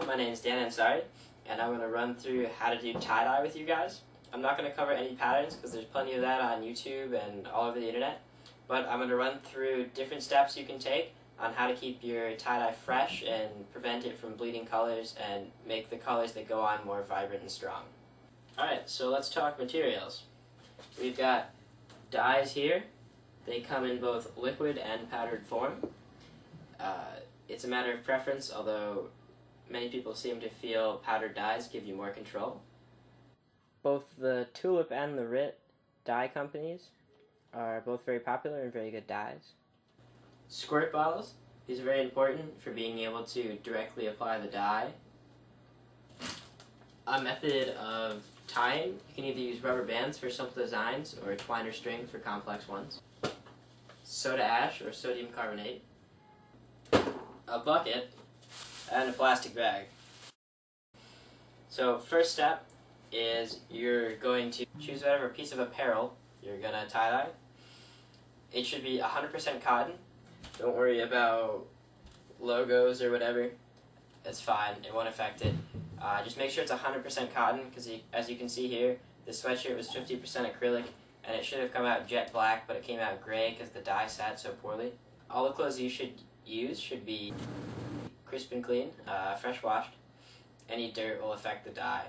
my name is Dan Ansari, and I'm going to run through how to do tie-dye with you guys. I'm not going to cover any patterns because there's plenty of that on YouTube and all over the internet, but I'm going to run through different steps you can take on how to keep your tie-dye fresh and prevent it from bleeding colors and make the colors that go on more vibrant and strong. Alright, so let's talk materials. We've got dyes here. They come in both liquid and powdered form. It's a matter of preference, although many people seem to feel powdered dyes give you more control. Both the Tulip and the Rit dye companies are both very popular and very good dyes. Squirt bottles. These are very important for being able to directly apply the dye. A method of tying, you can either use rubber bands for simple designs or twine or string for complex ones. Soda ash or sodium carbonate. A bucket, and a plastic bag. So first step is you're going to choose whatever piece of apparel you're going to tie-dye. It should be 100% cotton. Don't worry about logos or whatever. It's fine, it won't affect it. Just make sure it's 100% cotton, because as you can see here, the sweatshirt was 50% acrylic, and it should have come out jet black, but it came out gray because the dye sat so poorly. All the clothes you should use should be crisp and clean, fresh washed. Any dirt will affect the dye.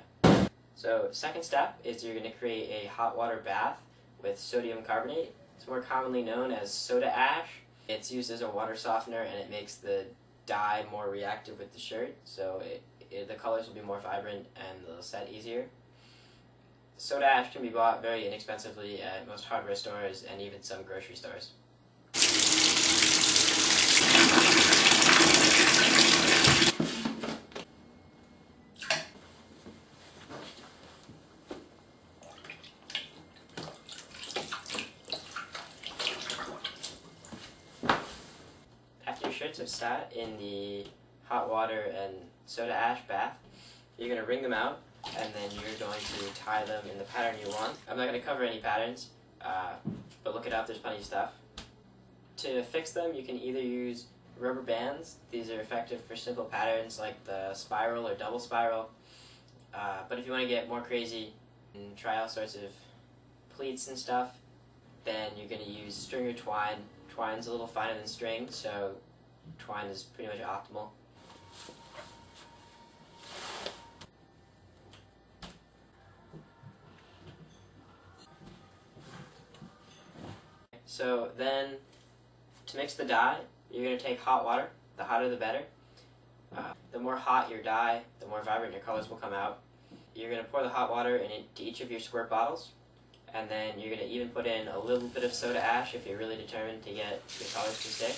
So second step is you're going to create a hot water bath with sodium carbonate. It's more commonly known as soda ash. It's used as a water softener, and it makes the dye more reactive with the shirt, so the colors will be more vibrant and they'll set easier. Soda ash can be bought very inexpensively at most hardware stores and even some grocery stores. After your shirts have sat in the hot water and soda ash bath, you're going to wring them out, and then you're going to tie them in the pattern you want. I'm not going to cover any patterns, but look it up, there's plenty of stuff. To fix them, you can either use rubber bands. These are effective for simple patterns like the spiral or double spiral. But if you want to get more crazy and try all sorts of pleats and stuff, then you're going to use string or twine. Twine's a little finer than string, so twine is pretty much optimal. So then, to mix the dye, you're going to take hot water. The hotter the better. The more hot your dye, the more vibrant your colors will come out. You're going to pour the hot water into each of your squirt bottles, and then you're going to even put in a little bit of soda ash if you're really determined to get your colors to stick.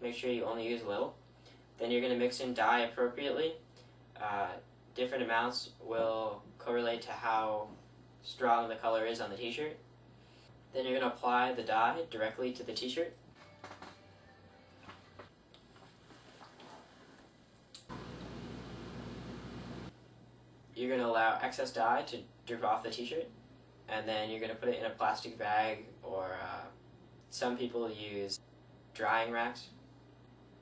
Make sure you only use a little. Then you're going to mix in dye appropriately. Different amounts will correlate to how strong the color is on the t-shirt. Then you're going to apply the dye directly to the t-shirt. You're going to allow excess dye to drip off the t-shirt, and then you're going to put it in a plastic bag, or some people use drying racks.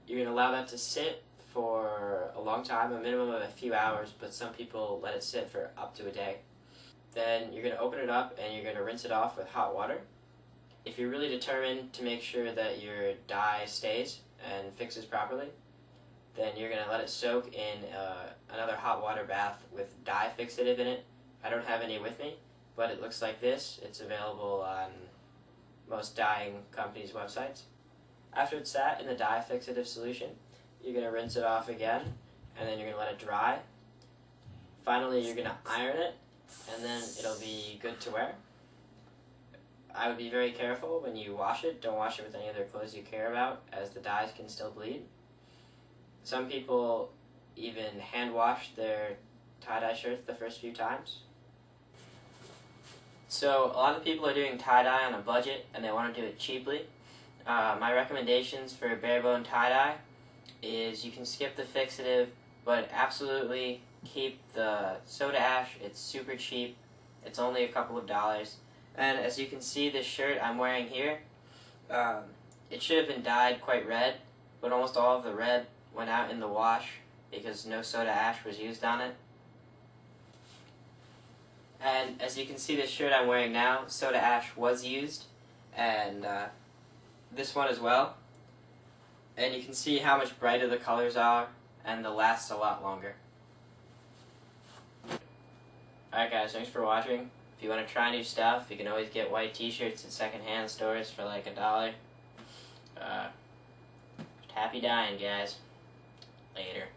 You're going to allow that to sit for a long time, a minimum of a few hours, but some people let it sit for up to a day. Then you're going to open it up and you're going to rinse it off with hot water. If you're really determined to make sure that your dye stays and fixes properly, then you're going to let it soak in another hot water bath with dye fixative in it. I don't have any with me, but it looks like this. It's available on most dyeing companies' websites. After it's sat in the dye fixative solution, you're going to rinse it off again, and then you're going to let it dry. Finally, you're going to iron it, and then it'll be good to wear. I would be very careful when you wash it. Don't wash it with any other clothes you care about, as the dyes can still bleed. Some people even hand wash their tie-dye shirts the first few times. So a lot of people are doing tie-dye on a budget and they want to do it cheaply. My recommendations for bare-bone tie-dye is you can skip the fixative, but absolutely keep the soda ash. It's super cheap. It's only a couple of dollars. And as you can see, this shirt I'm wearing here, it should have been dyed quite red, but almost all of the red went out in the wash because no soda ash was used on it. And as you can see, this shirt I'm wearing now, soda ash was used, and this one as well. And you can see how much brighter the colors are, and they'll last a lot longer. Alright guys, thanks for watching. If you want to try new stuff, you can always get white t-shirts at secondhand stores for like $1. Happy dyeing, guys. Later.